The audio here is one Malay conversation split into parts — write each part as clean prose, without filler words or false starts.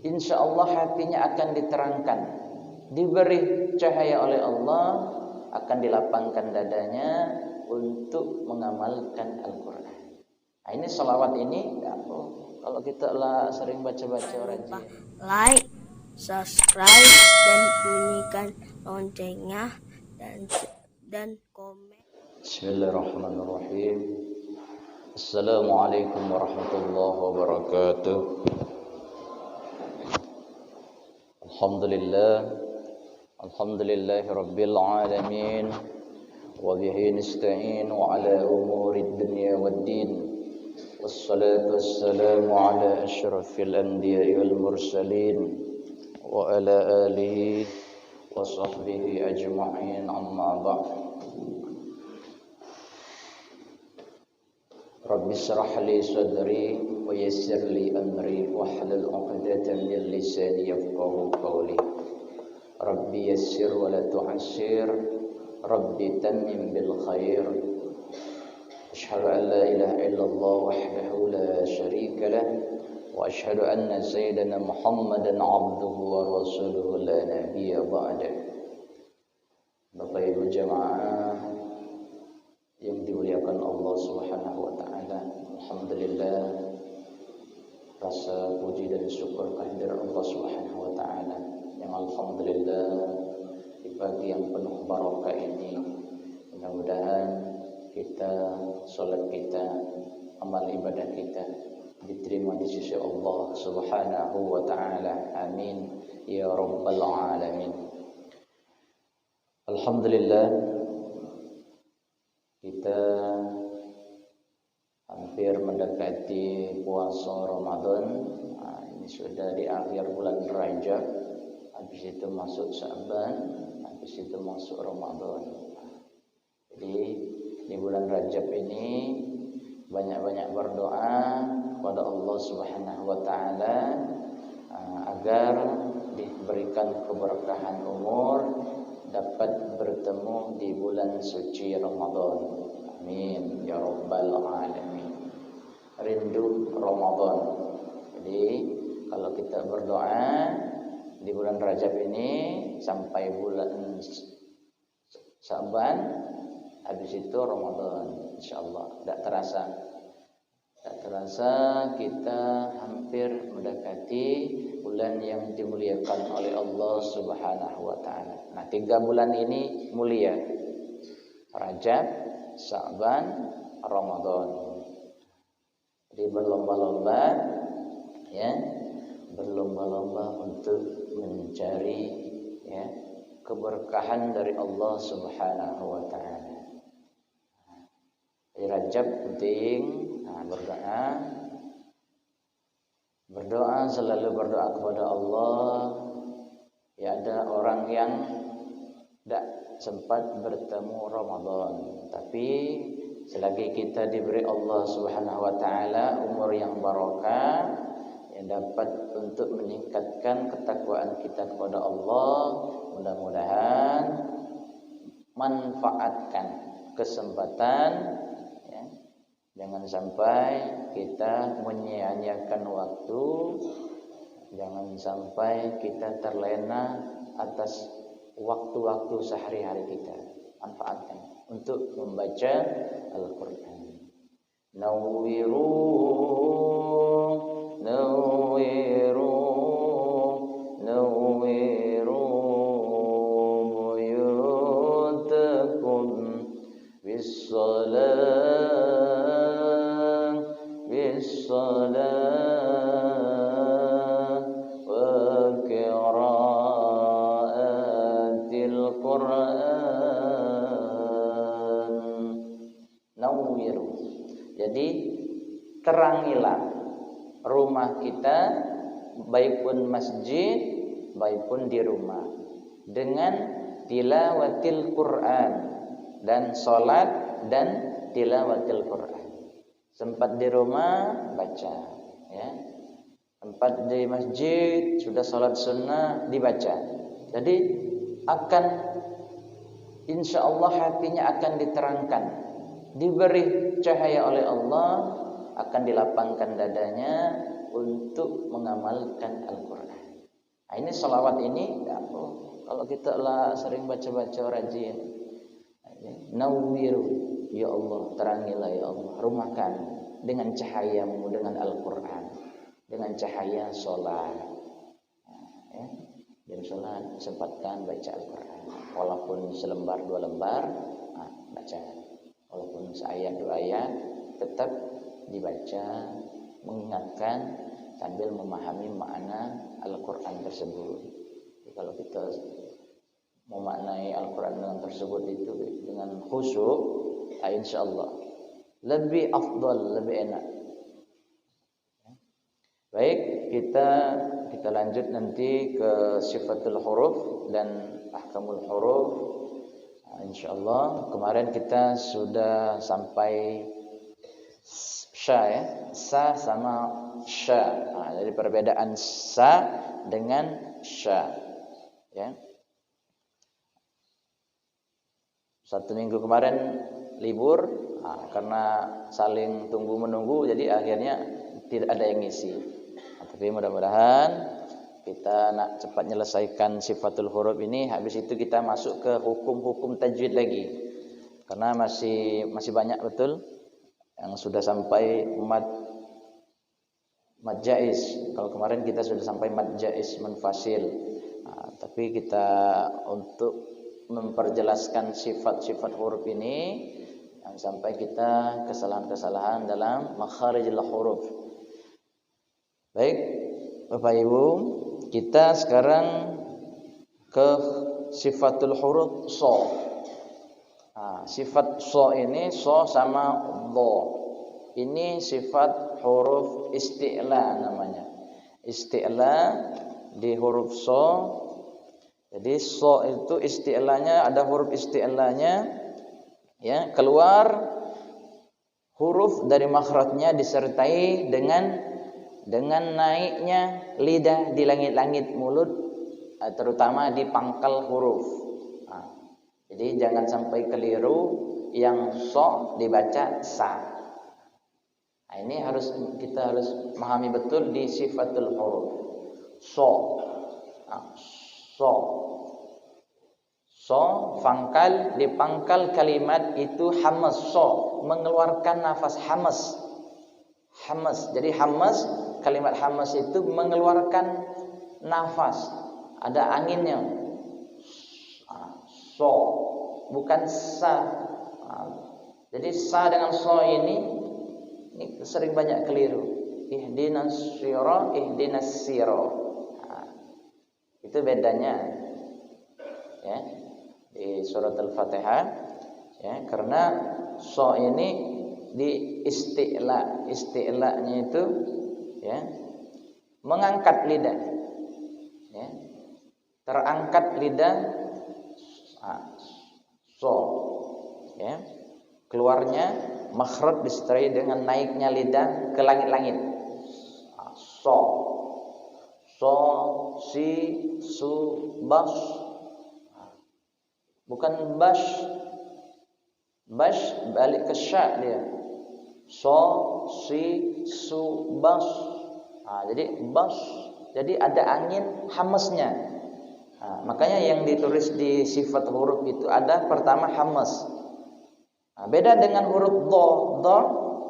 insya Allah hatinya akan diterangkan, diberi cahaya oleh Allah, akan dilapangkan dadanya untuk mengamalkan Al-Quran. Nah, ini salawat ini kalau kita lah sering baca-baca rajin. Like, subscribe, dan bunyikan loncengnya dan komen. Bismillahirrahmanirrahim. Assalamualaikum warahmatullahi wabarakatuh. Alhamdulillahi rabbil alamin, wa bihi nasta'in ala umurid dunya waddin. Wassalatu wassalamu ala asyrafil anbiya'i wal mursalin wa ala alihi wa sahbihi ajma'in, amma ba'd. Rabbi shrah li sadri wa yassir li amri wahlul 'uqdatam min lisani yafqahu qawli. Rabbi yassir wa la tu'assir, Rabbi tammim bil khair. Asyhadu an la ilaha illallah wahdahu la syarika lah wa asyhadu anna sayyidana Muhammadan 'abduhu wa rasuluhu la nabiyya ba'da. Bapak Ibu jamaah yang dimuliakan Allah Subhanahu wa taala, alhamdulillah, rasa puji dan syukur kehadirat Allah Subhanahu wa taala yang alhamdulillah di pagi yang penuh barokah ini, mudah-mudahan kita, salat kita, amal ibadah kita diterima di sisi Allah Subhanahu wa taala. Amin ya rabbal alamin. Alhamdulillah, kita hampir mendekati puasa Ramadan. Nah, ini sudah di akhir bulan Rajab, habis itu masuk Sya'ban, habis itu masuk Ramadan. Jadi di bulan Rajab ini banyak-banyak berdoa kepada Allah Subhanahu wa taala agar diberikan keberkahan umur, dapat bertemu di bulan suci Ramadan. Amin ya rabbal alamin. Rindu Ramadan. Jadi kalau kita berdoa di bulan Rajab ini sampai bulan Sya'ban, habis itu Ramadan, insyaallah. Tidak terasa kita hampir mendekati bulan yang dimuliakan oleh Allah Subhanahu wa taala. Nah, 3 bulan ini mulia. Rajab, Sya'ban, Ramadan. Jadi berlomba-lomba ya, berlomba-lomba untuk mencari ya keberkahan dari Allah Subhanahu wa taala. Di Rajab penting berdoa, selalu berdoa kepada Allah. Ya, ada orang yang tidak sempat bertemu Ramadan, tapi selagi kita diberi Allah Subhanahu wa taala umur yang barokah, yang dapat untuk meningkatkan ketakwaan kita kepada Allah, mudah-mudahan manfaatkan kesempatan. Jangan sampai kita menyia-nyiakan waktu, jangan sampai kita terlena atas waktu-waktu sehari-hari kita. Manfaatkan untuk membaca Al-Quran. Nawwiru buyutakum bis-salat wa qiraatil Qur'an. Nawwiru. Jadi terangilah rumah kita, baik pun masjid, baik pun di rumah, dengan tilawatil Quran dan salat dan tilawatil Quran. Sempat di rumah baca ya, sempat di masjid sudah salat sunnah dibaca. Jadi akan insya Allah hatinya akan diterangkan, diberi cahaya oleh Allah, akan dilapangkan dadanya untuk mengamalkan Al-Quran. ini salawat ini kalau kita lah sering baca-baca rajin. Nawwir ya Allah, terangilah ya Allah rumah kami dengan cahayamu, dengan Al-Quran, dengan cahaya sholat. Ya. Dan sholat sempatkan baca Al-Quran, walaupun selembar dua lembar, baca. Walaupun seayat dua ayat, tetap dibaca, mengingatkan sambil memahami makna Al-Quran tersebut. Jadi kalau kita memaknai Al-Quran dengan tersebut itu dengan khusyuk, insyaallah lebih afdal, lebih enak. Baik, kita lanjut nanti ke sifatul huruf dan ahkamul huruf. Insyaallah kemarin kita sudah sampai sya ya, sa sama sya. Jadi perbedaan sa dengan sya ya. Satu minggu kemarin libur karena saling tunggu menunggu, jadi akhirnya tidak ada yang ngisi. Tapi mudah-mudahan kita nak cepat menyelesaikan sifatul huruf ini. Habis itu kita masuk ke hukum-hukum tajwid lagi, karena masih banyak betul yang sudah sampai mad jaiz. Kalau kemarin kita sudah sampai mad jaiz munfasil. Tapi kita untuk memperjelaskan sifat-sifat huruf ini, sampai kita kesalahan-kesalahan dalam makharijul huruf. Baik, Bapak Ibu, kita sekarang ke sifatul huruf so. Sifat so ini so sama dho. Ini sifat huruf isti'la namanya. Isti'la di huruf so. Jadi so itu isti'lanya, ada huruf isti'lanya ya, keluar huruf dari makhrajnya disertai dengan naiknya lidah di langit-langit mulut, terutama di pangkal huruf. Jadi jangan sampai keliru yang so dibaca sa. Ini kita harus memahami betul di sifatul huruf. So. So, pangkal, di pangkal kalimat itu hamas, so, mengeluarkan nafas hamas. Jadi hamas, kalimat hamas itu mengeluarkan nafas, ada anginnya. So, bukan sa. Jadi sa dengan so ini sering banyak keliru. Ihdinas sira. Itu bedanya. Ya. Di surat Al-Fatihah ya, karena so ini di isti'lanya itu ya, mengangkat lidah ya, terangkat lidah so ya, keluarnya makhraj disertai dengan naiknya lidah ke langit-langit. So si su bas. Bukan bash balik ke sya dia. So, si, su, bas. Jadi bas. Jadi ada angin hamasnya. Makanya yang ditulis di sifat huruf itu ada pertama hamas. Beda dengan huruf do. Do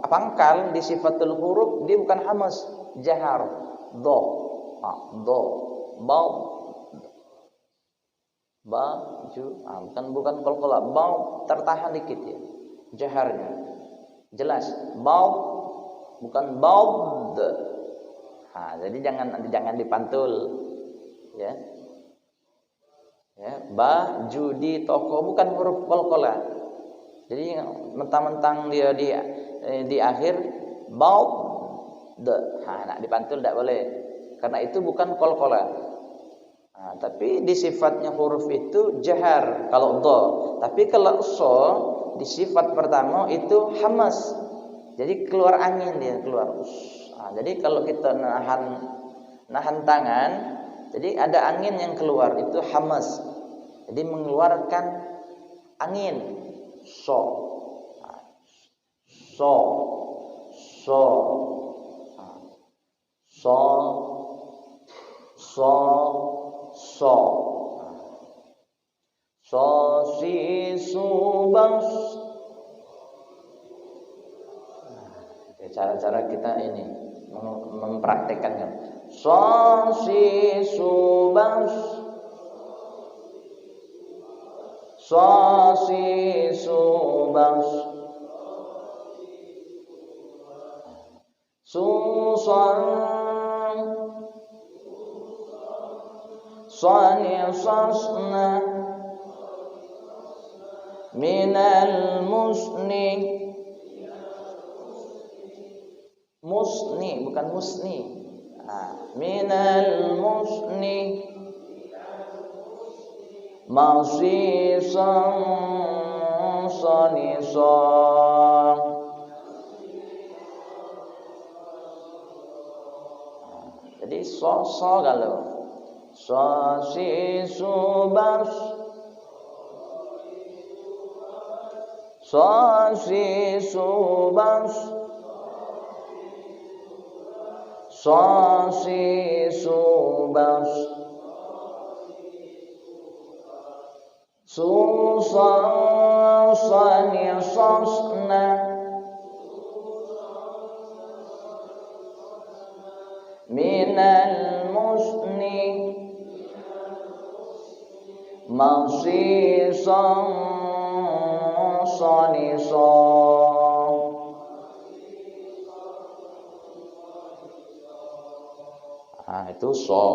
pangkal di sifatul huruf dia bukan hamas, jahar. Do. Do. Bukan qalqalah, bau tertahan dikit ya, jaharnya jelas. Bau bukan bau. Jadi jangan dipantul ya. Ba judi toko bukan huruf qalqalah. Jadi mentang-mentang dia di akhir bau nak dipantul tidak boleh, karena itu bukan qalqalah. Tapi di sifatnya huruf itu jahar kalau do. Tapi kalau so di sifat pertama itu hamas. Jadi keluar angin dia, keluar. Jadi kalau kita nahan tangan, jadi ada angin yang keluar itu hamas. Jadi mengeluarkan angin. So So. So si su bang. Cara-cara kita ini mempraktekannya. So si su bang. So si su bang. Su son. Son ya sosna. Minal musni. Musni bukan musni. Minal musni. Masisan sanisan. Jadi so kalau so si subas. So si subas. So si subas. Susan sani sosna. Minal musni. Masisan sani son. Itu so,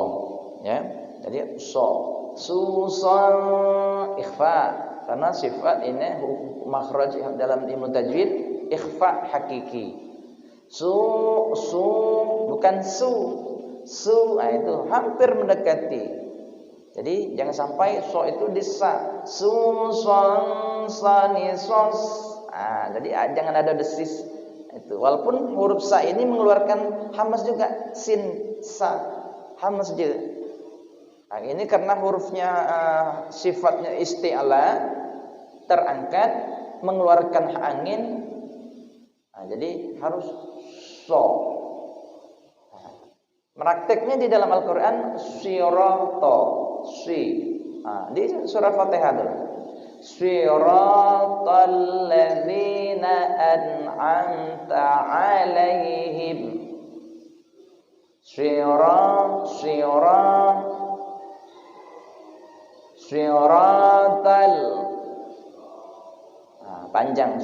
ya. Jadi so. Susan ikhfa, karena sifat ini makhraj dalam ilmu tajwid ikhfa hakiki. Su bukan su itu hampir mendekati. Jadi jangan sampai so itu disa. Susan sani sos. Jadi jangan ada desis itu. Walaupun huruf sa ini mengeluarkan hamas juga, sin sa hamas juga. Ini karena hurufnya sifatnya isti'ala, terangkat, mengeluarkan angin. Jadi harus so. Prakteknya di dalam Al-Quran sirato, di surah Fatihah dulu. Siratal ladzina an'amta 'alaihim. Siratal. Panjang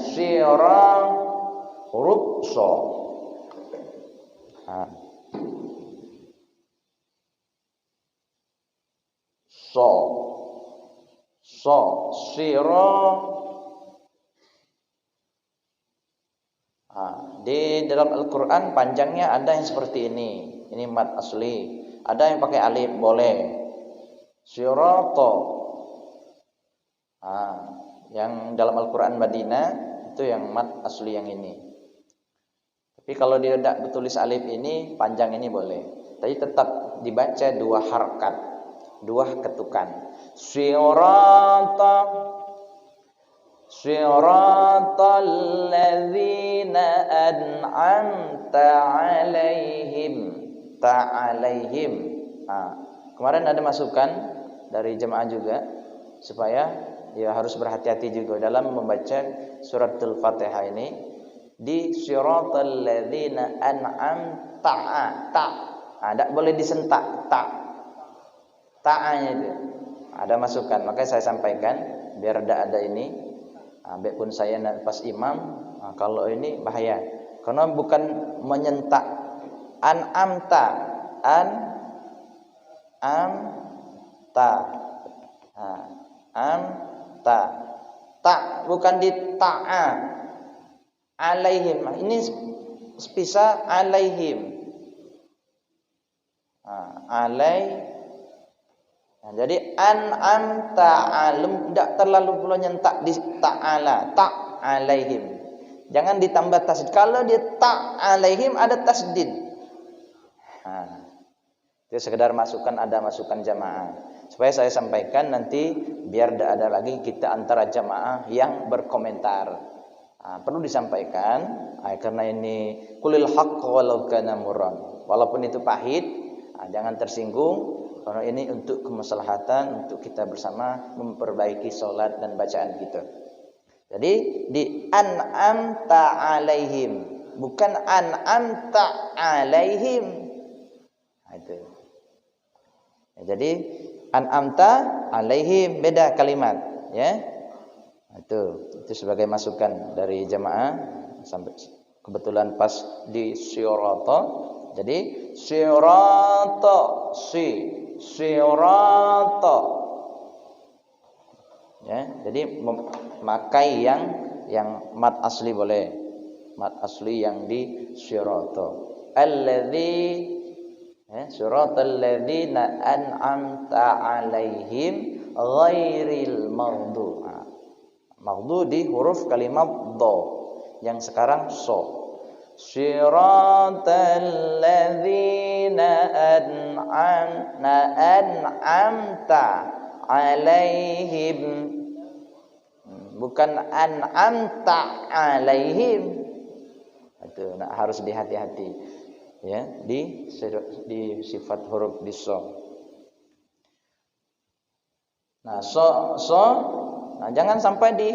huruf so. Di dalam Al-Quran panjangnya ada yang seperti ini. Ini mad asli. Ada yang pakai alif, boleh. Sirato. Yang dalam Al-Quran Madinah itu yang mad asli yang ini. Tapi kalau dia tidak bertulis alif ini, panjang ini boleh. Tapi tetap dibaca dua harkat, dua ketukan. Siratal ladzina an'amta 'alaihim. Ta'alaihim. Kemarin ada masukan dari jemaah juga supaya ya harus berhati-hati juga dalam membaca suratul Fatihah ini. Di siratal ladzina an'amta tidak boleh disentak ta'anya itu. Ada masukan, makanya saya sampaikan biar tidak ada ini. Baik pun saya pas imam, kalau ini bahaya karena bukan menyentak. An'amta ta bukan di ta'a alaihim. Ini bisa alaihim. Jadi an'amta alum tidak terlalu perlu nyentak di ta'ala, ta'alaihim. Jangan ditambah tasdid. Kalau dia ta'alaihim ada tasdid. Itu sekedar masukan, ada masukan jamaah. Supaya saya sampaikan nanti biar tidak ada lagi kita antara jamaah yang berkomentar. Perlu disampaikan karena ini kulil haqq walau kana murran. Walaupun itu pahit, jangan tersinggung. Karena ini untuk kemaslahatan, untuk kita bersama memperbaiki salat dan bacaan kita. Jadi di an'amta alaihim, bukan an'amta alaihim. Nah, itu. Ya, jadi an'amta alaihim beda kalimat, ya. Itu sebagai masukan dari jamaah sampai kebetulan pas di sirata. Jadi sirata sirata. Ya, jadi memakai yang mad asli boleh. Mad asli yang di sirata. Alladzi siratal ladzina an'amta alaihim ghairil maghdubi. Maghdu di huruf kalimat dha yang sekarang so. Siratal ladzina an'amta alaihim, bukan an'amta alaihim. Itu harus dihati-hati ya di sifat huruf di so. Nah, nah, jangan sampai di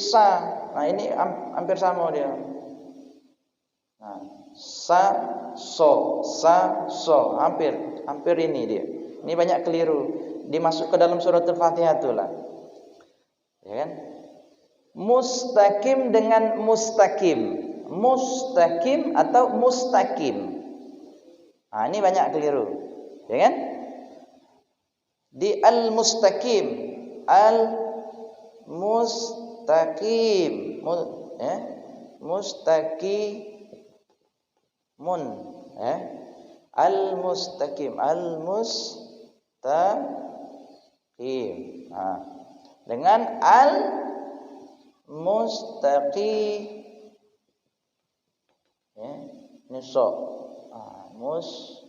sa. Nah, ini hampir sama dia. Nah, sa so hampir ini dia. Ini banyak keliru. Dimasuk ke dalam surat Al-Fatihah itulah. Ya kan? Mustaqim dengan mustaqim. Mustaqim atau mustaqim. Nah, ini banyak keliru. Ya kan? Di al-mustaqim, al-mustaqim, mustaqimun, al-mustaqim, al-mustaqim. Nah, dengan al-mustaqim, ini so, mustaqim.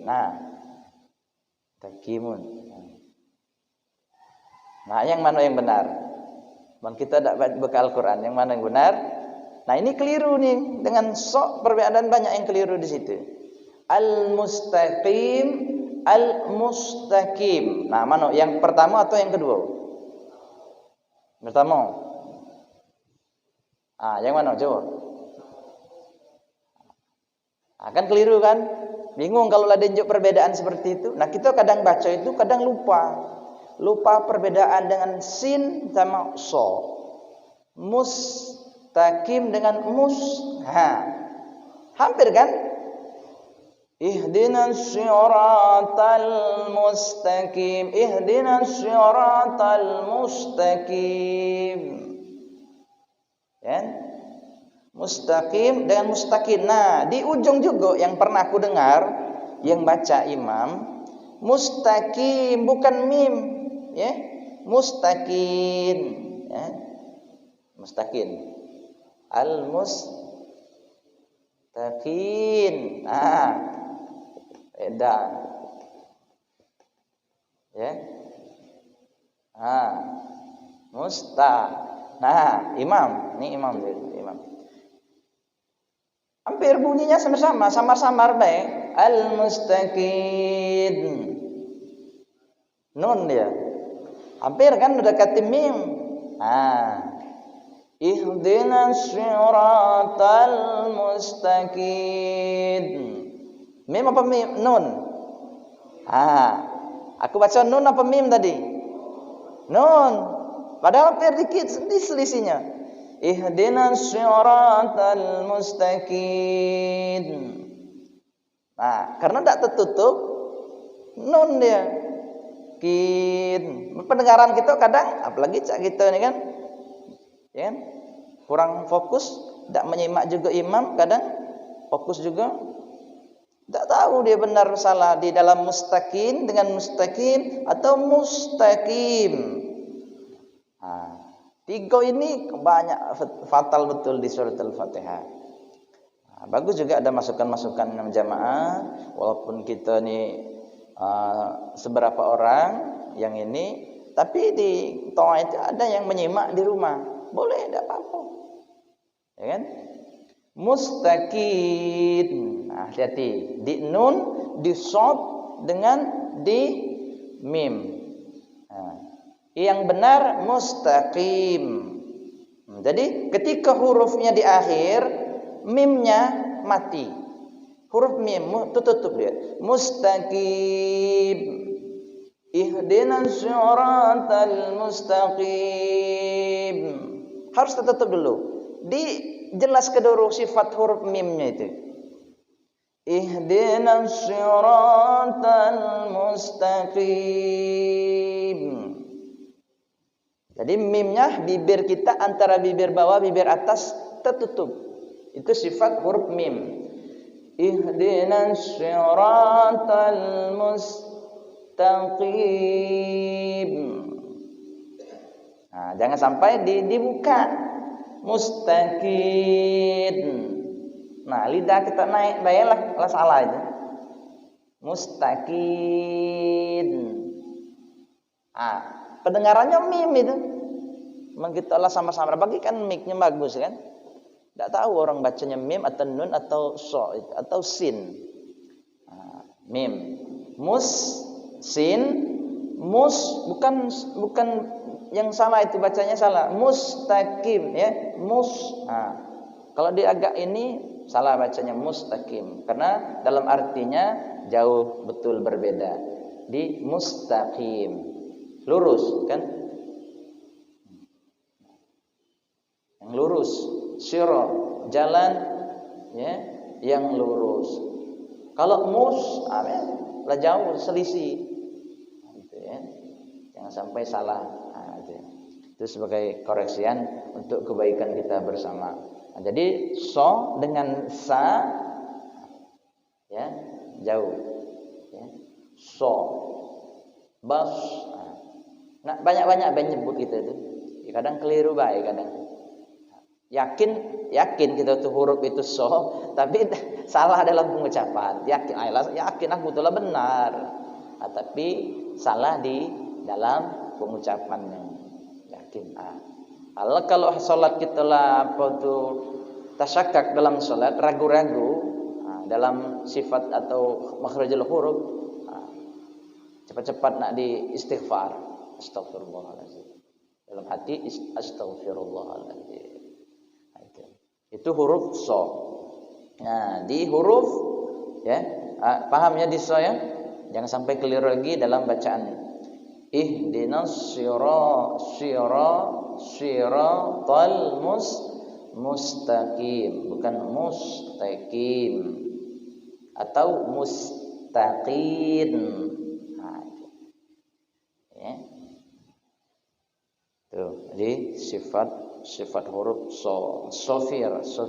Nah, taqimun. Nah, yang mana yang benar? Kita tidak bekal Quran, yang mana yang benar? Nah, ini keliru nih, dengan so perbedaan banyak yang keliru di situ. Al-mustaqim, al-mustaqim. Nah, mana yang pertama atau yang kedua? Pertama. Yang mana coba? Kan keliru kan? Bingung kalau ada perbedaan seperti itu. Nah, kita kadang baca itu kadang lupa perbedaan dengan sin sama so. Mustaqim dengan hampir kan? Ihdinas siratal mustaqim, ihdinas siratal mustaqim. Ya? Mustaqim dengan mustaqim. Nah, di ujung juga yang pernah aku dengar yang baca imam mustaqim bukan mim, ya. Mustaqim, ya. Mustaqim. Al-mustaqim. Beda. Ya. Nah, imam, ini imam. Hampir bunyinya sama-sama, samar-samar baik. Al-mustaqim. Nun dia. Hampir kan udah kata mim. Ihdinas siratal mustaqim. Mim apa mim? Nun. Aku baca nun apa mim tadi? Nun. Padahal hampir dikit di selisihnya. Ihdinas siratal mustaqim. Nah, karena tidak tertutup nun dia. Pendengaran kita kadang, apalagi cak kita ini kan, ya, kurang fokus, tidak menyimak juga imam, kadang fokus juga, tidak tahu dia benar salah di dalam mustaqim dengan mustaqim atau mustaqim. Tiga ini banyak fatal betul di surat Al-Fatihah. Bagus juga ada masukan-masukan jamaah, walaupun kita ni seberapa orang yang ini, tapi di toa itu ada yang menyimak di rumah, boleh, tidak apa-apa, ya kan? Mustaqim. Nah, hati-hati. Di nun, di shad dengan di mim. Nah, yang benar mustaqim. Jadi ketika hurufnya di akhir, mimnya mati. Huruf mim tutup dia. Mustaqim. Ihdinas siratal mustaqim. Harus tertutup dulu. Dijelaskan dulu sifat huruf mimnya itu. Ihdinas siratal mustaqim. Jadi mimnya bibir kita antara bibir bawah bibir atas tertutup. Itu sifat huruf mim. Ihdinas siratal mustaqim. Nah, jangan sampai dibuka. Mustaqim. Nah, lidah kita naik, baiklah, lah salah itu. Mustaqim. Ah, pendengarannya mim itu. Memang kita lah sama-sama. Bagi kan mic-nya bagus kan. Tidak tahu orang bacanya mim atau nun atau so atau sin. Nah, mim. Mus, sin, mus bukan yang salah itu bacanya salah. Mustaqim ya, mus. Nah, kalau dia agak ini salah bacanya mustaqim karena dalam artinya jauh betul berbeda. Di mustaqim. Lurus kan? Yang lurus, sirah, jalan ya, yang lurus. Kalau mus, lah jauh selisih. Gitu ya. Jangan sampai salah. Nah, itu sebagai koreksian untuk kebaikan kita bersama. Nah, jadi so dengan sa ya, jauh. Ya. So. Bas. Nah, banyak-banyak nyebut kita itu. Ya, kadang keliru baik kadang. Yakin kita tuh huruf itu so, tapi salah dalam pengucapan. Yakin aku itulah benar. Nah, tapi salah di dalam pengucapannya. Yakin. Kalau salat kita lah apa tuh tasyakak dalam salat, ragu-ragu dalam sifat atau makhrajul huruf, cepat-cepat nak di istighfar. Astagfirullahaladzim. Dalam hati astagfirullahaladzim. Itu huruf so. Nah, di huruf ya, paham ya di so ya? Jangan sampai keliru lagi dalam bacaan. Ihdinas siratal mustaqim, bukan mustaqim atau mustaqim. Nah, ya. Tuh, jadi sifat huruf so, sofir, so.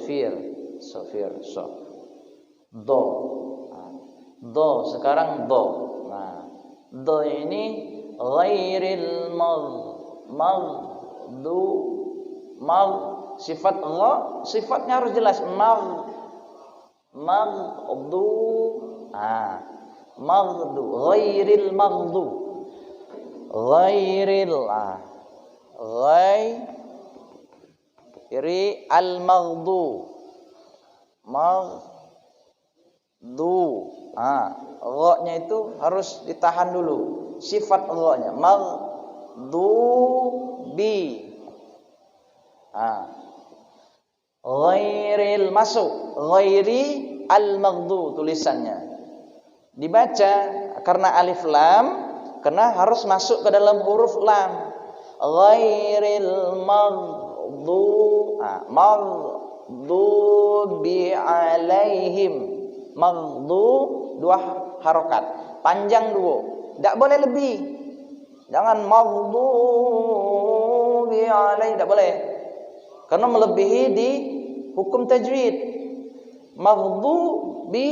Do, sekarang do. Nah, do ini ghairil sifat gha, sifatnya harus jelas. Ghairil Ghairi al-maghdu. Gha-nya itu harus ditahan dulu. Sifat gha-nya maghdubi. Ghairil masuk. Ghairi al-maghdu tulisannya. Dibaca karena alif lam, karena harus masuk ke dalam huruf lam. Ghairil maghdubi alaihim. Maghdu dua harokat, panjang dua, tidak boleh lebih. Jangan maghdubi alaihim, tidak boleh, karena melebihi di hukum tajwid. Maghdubi,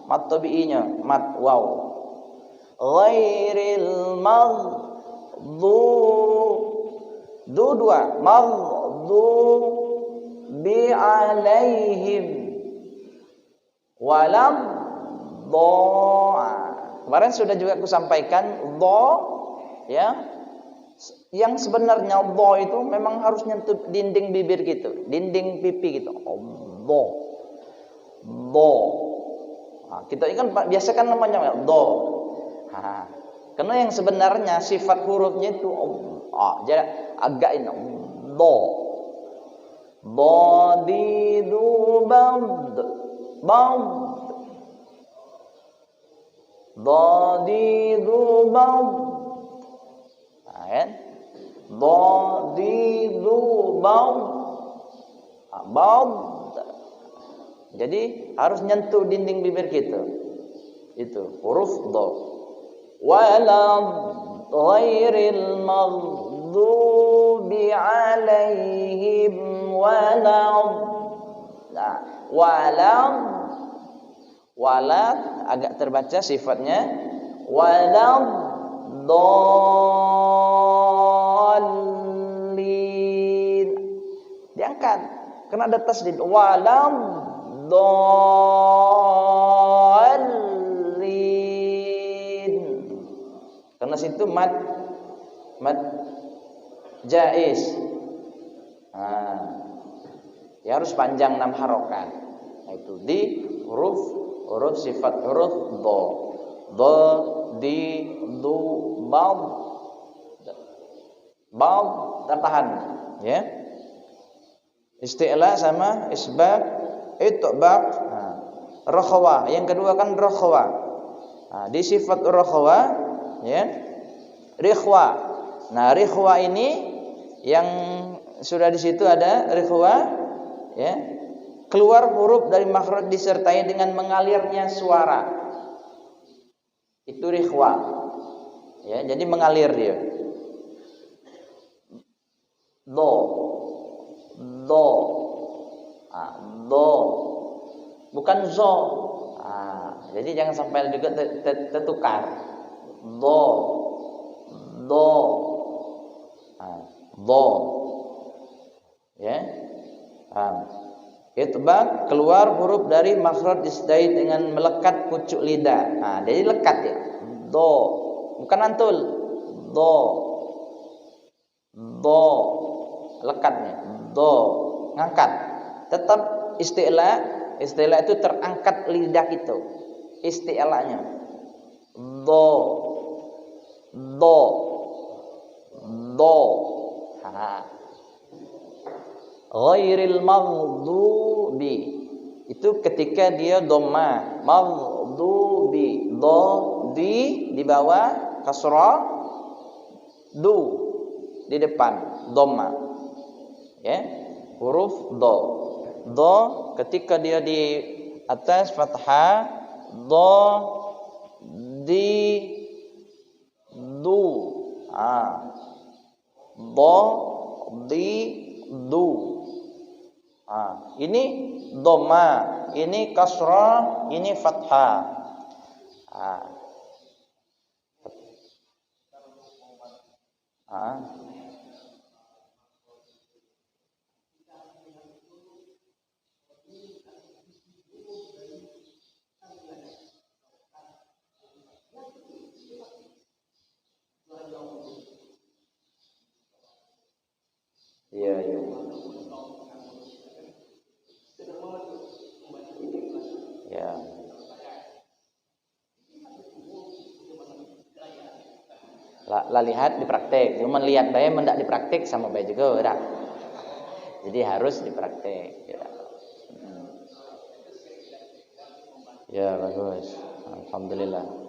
mat tabi'inya mat waw. Ghairil dua maghdubi alaihim walam do. Kemarin sudah juga aku sampaikan do ya, Yang sebenarnya dho itu memang harus nyentuh dinding bibir gitu, dinding pipi gitu. Dho. Dho. Nah, kita ini kan biasa kan namanya dho. Nah, karena yang sebenarnya sifat hurufnya itu jadi agak ini dho. Dho di du bad. Bad. Dho di du bad. Kan? Do di du bad. Bad. Jadi harus nyentuh dinding bibir kita. Itu huruf do. Wala ghairil maghdubi alaihim wala. Nah, wala agak terbaca sifatnya wala dolin, diangkat karena ada tasdid walam dolin, karena situ mad jaiz. Ya harus panjang 6 harokat. Nah, itu di huruf sifat huruf do, di, du, bad, tertahan, ya. Isti'la sama isbab, itbaq, rakhwa. Yang kedua kan rakhwa. Nah, di sifat rakhwa, ya, rikhwa. Nah, rikhwa ini yang sudah di situ ada rikhwa, ya. Keluar huruf dari makhraj disertai dengan mengalirnya suara. Itu rikhwa. Ya, jadi mengalir dia. Do. Do. Bukan zo. Jadi jangan sampai juga tertukar. Do. Do. Ya. Itbaq, keluar huruf dari makhraj disertai dengan melekat pucuk lidah. Nah, jadi lekat ya. Do, bukan antul. Do, lekatnya. Do, ngangkat. Tetap isti'la itu terangkat lidah itu. Isti'lanya. Do. Ghairil maghdubi itu ketika dia dhamma, maghdubi, do di bawah, kasrah, du di depan, dhamma. Ya, huruf do. Do ketika dia di atas fathah, do di du. Do di du. Ini dhamma, ini kasrah, ini fathah. Iya. Ya. Lah lihat di praktek, cuma lihat bae mendak di praktek sama bae juga ora. Jadi harus di praktek. Ya bagus. Alhamdulillah.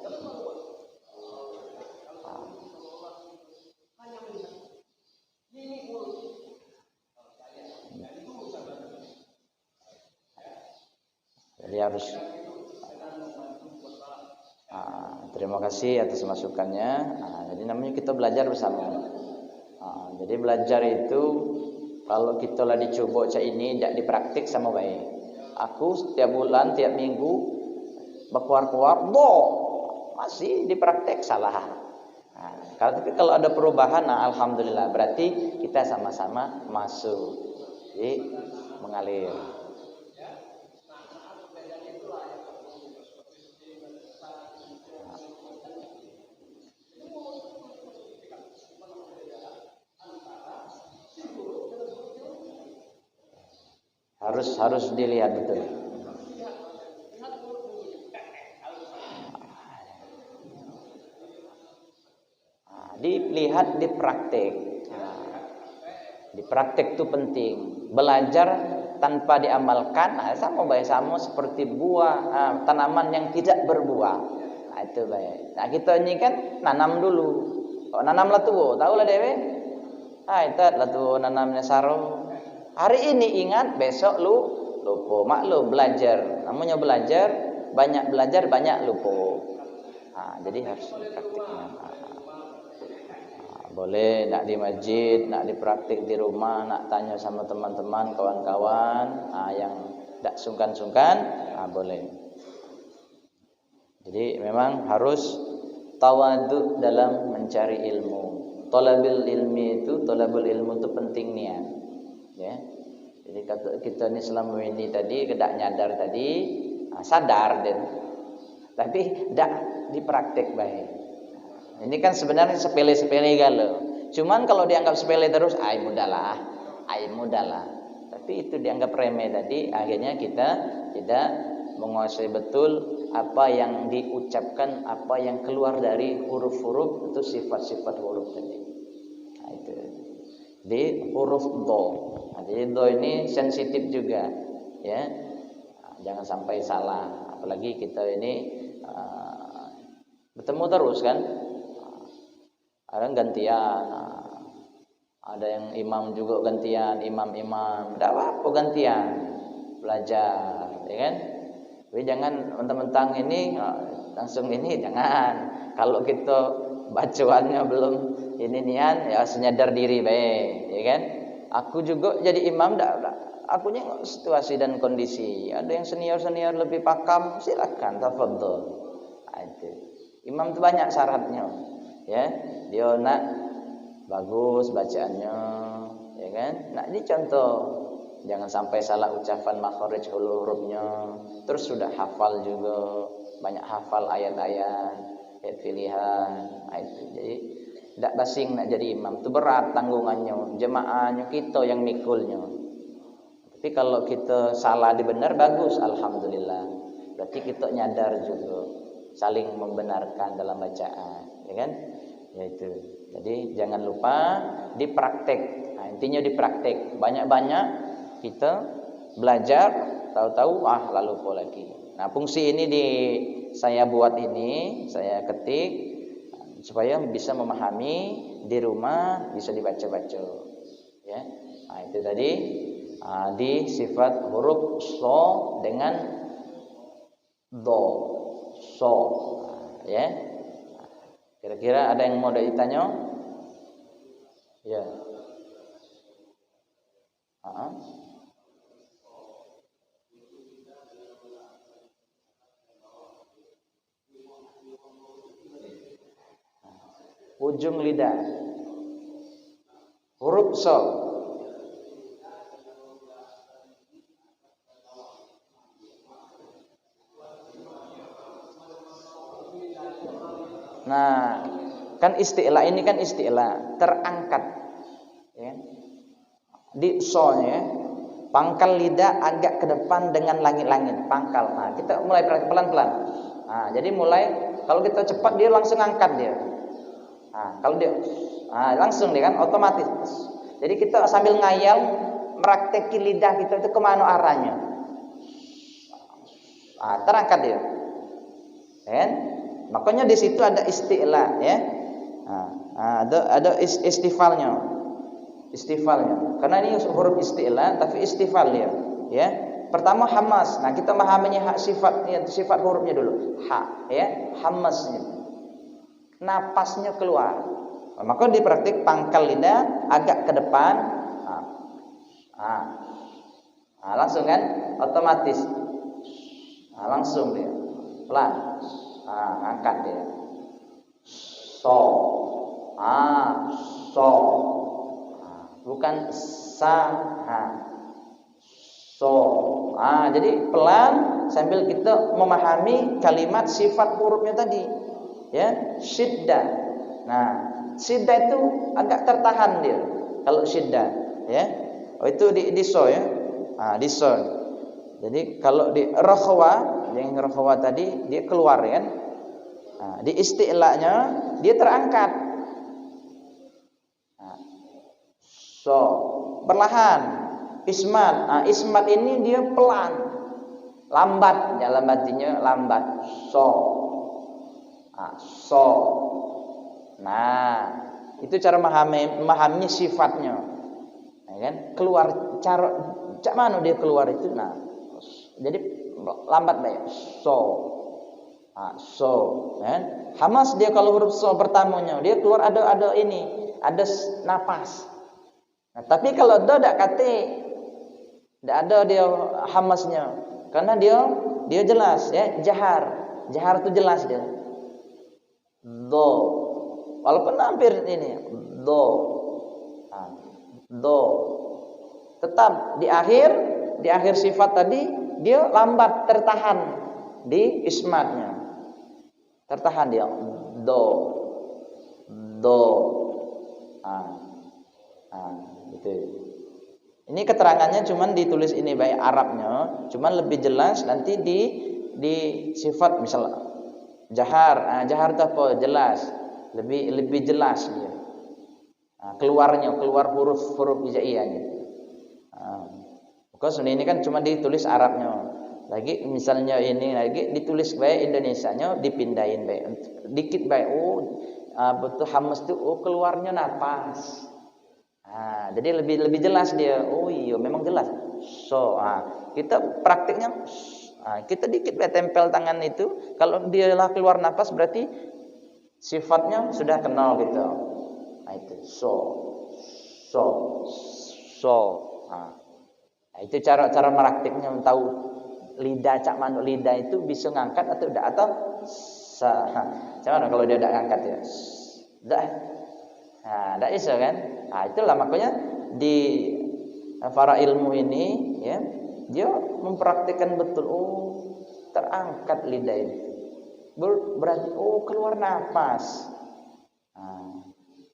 Jadi harus terima kasih atas masukannya. Jadi namanya kita belajar bersama. Jadi belajar itu kalau kita lah dicoba cak ini tidak dipraktik sama baik. Aku setiap bulan, tiap minggu berkuar-kuar, masih dipraktek salah. Tapi kalau ada perubahan, alhamdulillah berarti kita sama-sama masuk. Jadi mengalir. Harus dilihat betul. Dilihat di praktek. Di praktek itu penting. Belajar tanpa diamalkan, sama seperti buah tanaman yang tidak berbuah. Itu baik. Nah kita ini kan nanam dulu. Oh, nanam lah tuh, tahu lah dewe. Itu lah tuh nanamnya saro. Hari ini ingat, besok lu lupa. Maklum belajar. Namanya belajar, banyak lupa. Jadi harus dipraktikkan. Boleh nak di masjid, nak dipraktik di rumah, nak tanya sama teman-teman, kawan-kawan yang tak sungkan-sungkan, boleh. Jadi memang harus tawadhu dalam mencari ilmu. Talabul ilmu itu penting niat. Ya. Jadi kita ni selama ini tadi kedak nyadar tadi, sadar dan tapi dak dipraktik baik. Ini kan sebenarnya sepele-sepele galau. Cuman kalau dianggap sepele terus, mudahlah. Tapi itu dianggap remeh tadi, akhirnya kita tidak menguasai betul apa yang diucapkan, apa yang keluar dari huruf-huruf itu sifat-sifat huruf tadi. Itu. Di huruf do. Jadi do ini sensitif juga, ya. Jangan sampai salah. Apalagi kita ini bertemu terus kan. Ada gantian, ada yang imam juga gantian, imam, tidak apa-apa gantian, belajar, ya kan? Tapi jangan mentang-mentang ini langsung ini, jangan. Kalau kita bacaannya belum ini nian, ya senyadar diri baik, ya kan? Aku juga jadi imam, akunya situasi dan kondisi. Ada yang senior lebih pakam, silakan, tafadhol. Itu. Imam itu banyak syaratnya, ya. Dia nak bagus bacaannya, ya kan? Nak dicontoh, jangan sampai salah ucapan makhraj hurufnya. Terus sudah hafal juga, banyak hafal ayat-ayat, pilihan. Itu. Jadi tidak basing nak jadi imam. Itu berat tanggungannya, jemaahnya kita yang mikulnya. Tapi kalau kita salah dibenar bagus, alhamdulillah. Berarti kita nyadar juga, saling membenarkan dalam bacaan, ya kan? Yaitu. Jadi jangan lupa dipraktek. Intinya dipraktek. Banyak-banyak kita belajar, tahu-tahu lalu lupa lagi. Nah, fungsi ini saya buat ini, saya ketik supaya bisa memahami di rumah, bisa dibaca-baca. Ya. Nah, itu tadi di sifat huruf so dengan do. So. Ya. Kira-kira ada yang mau ditanya? Ya. Ujung lidah. Huruf so. Nah, kan isti'la ini kan isti'la terangkat, ya. Di so-nya pangkal lidah agak ke depan dengan langit-langit pangkal. Nah, kita mulai pelan-pelan. Nah, jadi mulai kalau kita cepat dia langsung angkat dia. Nah, kalau dia langsung dia kan otomatis. Jadi kita sambil ngayal meraktekin lidah kita itu kemana arahnya. Terangkat dia. Kan? Makanya di situ ada isti'la, ya. Ada istifalnya. Karena ini huruf isti'la tapi istifal dia, ya. Pertama hamas. Nah, kita memahaminya sifat hurufnya dulu. Ya, hamasnya. Napasnya keluar. Maka dipraktik pangkal lidah agak ke depan. Langsung kan otomatis. Langsung dia. Pelan. Angkat dia. So. Bukan sa. So. Jadi pelan sambil kita memahami kalimat sifat hurufnya tadi. Ya, syiddah. Nah, syiddah itu agak tertahan dia. Kalau syiddah, ya. Itu di so, ya. Di so. Jadi kalau di rakhwa, yang rakhwa tadi dia keluar kan. Di isti'la'nya dia terangkat. So, perlahan. Ismat. Ismat ini dia pelan. Lambat, dalam artinya lambat. So. So. Nah, itu cara memahami sifatnya. Ya kan? Keluar cara cak mana dia keluar itu. Nah, jadi lambat baik. So. So, kan? Hamas dia kalau huruf so pertamanya dia keluar ada ini, ada napas. Nah, tapi kalau do dak kate, dak ada dia hamasnya. Karena dia jelas ya, jahar. Jahar itu jelas dia. Do. Walaupun hampir ini do. Do. Tetap di akhir sifat tadi dia lambat tertahan di ismatnya. Tertahan dia do. Gitu. Ini keterangannya cuman ditulis ini baik Arabnya, cuman lebih jelas nanti di sifat misal jahar. Jahar itu apa? Jelas. Lebih jelas dia. Keluar huruf hijaiyahnya. Because ini kan cuma ditulis Arabnya. Lagi misalnya ini lagi ditulis baik Indonesianya dipindahin baik dikit baik betul hamas itu keluarnya napas. Jadi lebih jelas dia. Oh iya memang jelas. So kita praktiknya kita dikit baik tempel tangan itu kalau dia lah keluar napas berarti sifatnya sudah kenal gitu. Itu so. Itu cara meraktiknya tahu lidah cak manuk lidah itu bisa ngangkat atau tidak atau cuman kalau dia tidak ngangkat ya tidak bisa kan. Itulah makanya di para ilmu ini ya dia mempraktikkan betul terangkat lidah itu berarti keluar nafas.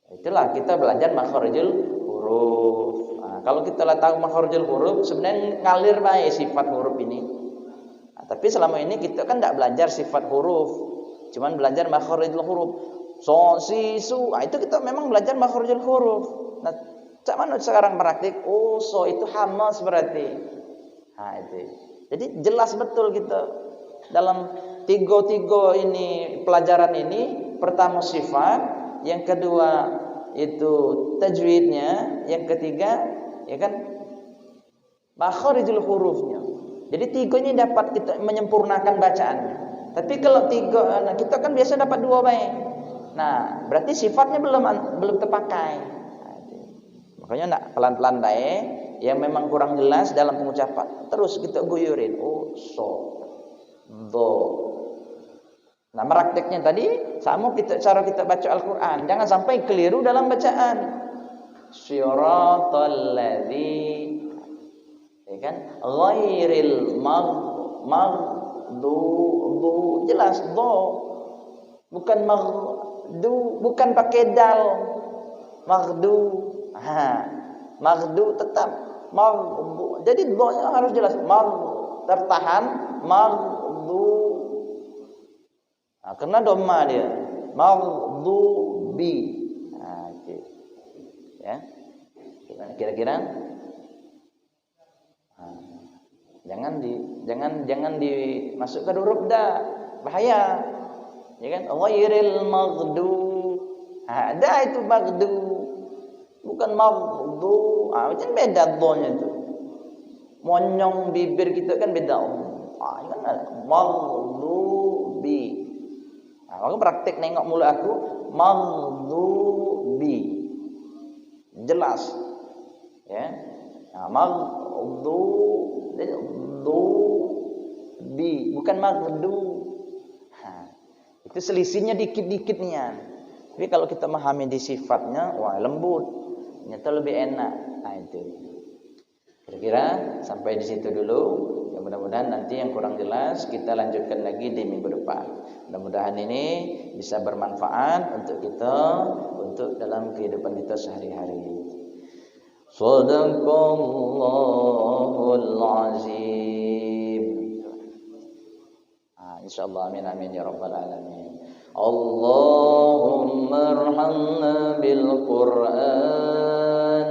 Itulah kita belajar makharijul huruf. Kalau kita tahu makharijul huruf sebenarnya ngalir baik sifat huruf ini. Tapi selama ini kita kan tidak belajar sifat huruf, cuman belajar makharijul huruf. So, si, su, itu kita memang belajar makharijul huruf. Nah, cak mana sekarang praktik? So itu hamas berarti. Itu. Jadi jelas betul kita dalam tiga ini pelajaran ini. Pertama sifat, yang kedua itu tajwidnya, yang ketiga ya kan makharijul hurufnya. Jadi tiga ini dapat kita menyempurnakan bacaannya. Tapi kalau tiga, kita kan biasa dapat dua baik. Nah, berarti sifatnya belum terpakai. Makanya nak pelan-pelan baik. Yang memang kurang jelas dalam pengucapan, terus kita guyurin. So, do. Nah, merakteknya tadi sama cara kita baca Al-Quran. Jangan sampai keliru dalam bacaan. Siratal ladzi ya kan ghairil maghdu jelas do bukan maghdu bukan pakai dal maghdu maghdu tetap maghdu jadi do-nya harus jelas tertahan maghdu karena dhamma dia maghdubi ya kira-kira jangan dimasukkan huruf da bahaya ya kan ghairil maghdu da itu maghdu bukan maghdu macam beda do-nya itu monyong bibir kita kan beda kan maghdubi maka praktik nengok mulut aku maghdubi jelas ya maghdu bi bukan maghdu. Itu selisihnya dikit-dikit nian. Tapi kalau kita memahami di sifatnya, lembut. Nyata lebih enak. Itu. Kira-kira sampai di situ dulu. Ya mudah-mudahan nanti yang kurang jelas kita lanjutkan lagi di minggu depan. Mudah-mudahan ini bisa bermanfaat untuk kita untuk dalam kehidupan kita sehari-hari. Sadaqallahul azim. Insyaallah amin amin ya rabbal alamin. Allahumma arhamna bil Qur'an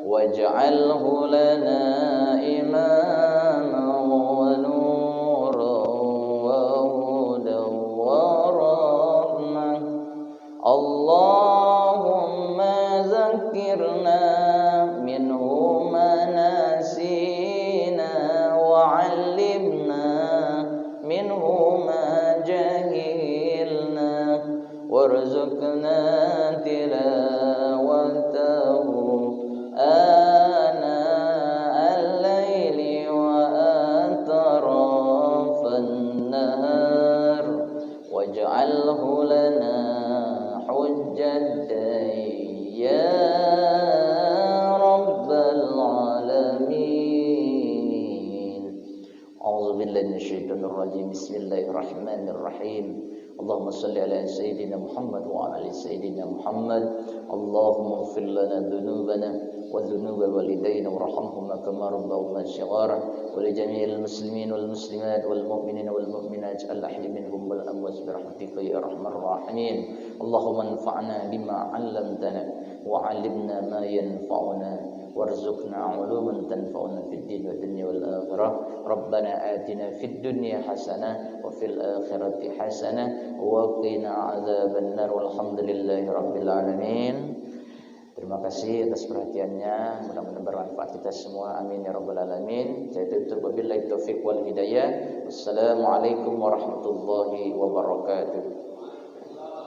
waj'alhu lana imaman wa nuran wa hudan wa rahmah. Allahumma zakkirna minhu ma nasina wa 'allimna minhu ma jahilna warzuqna tilawatahu ana al-laili wa atrafan nahar waj'alhu lana hujjatan ya rabbal alamin. A'udzu billahi minasyaitonir rajim. Bismillahirrahmanirrahim. Allahumma shalli ala sayyidina Muhammad wa ala ali sayyidina Muhammad. Allahumma ighfir lana dhunubana wa dhunuba walidayna warhamhuma kama rabbawna shighara wa li jami'il muslimin wal muslimat wal mu'minina wal mu'minat al-ahyi minhum wal amwat bi rahmatika ya arhamar rahimin. Allahumma anfa'na bima 'allamtana wa 'allimna ma yanfa'una warzuqna 'uluman tanfa'una fid din wad dunya wal akhirah. Rabbana atina fid dunya hasanah wa fil akhirati hasanah wa qina 'adzabannar. Walhamdulillahi rabbil alamin. Terima kasih atas perhatiannya. Mudah-mudahan bermanfaat kita semua. Amin ya rabbal alamin. Saya tutup wabillahi taufiq wal hidayah. Wassalamualaikum warahmatullahi wabarakatuh.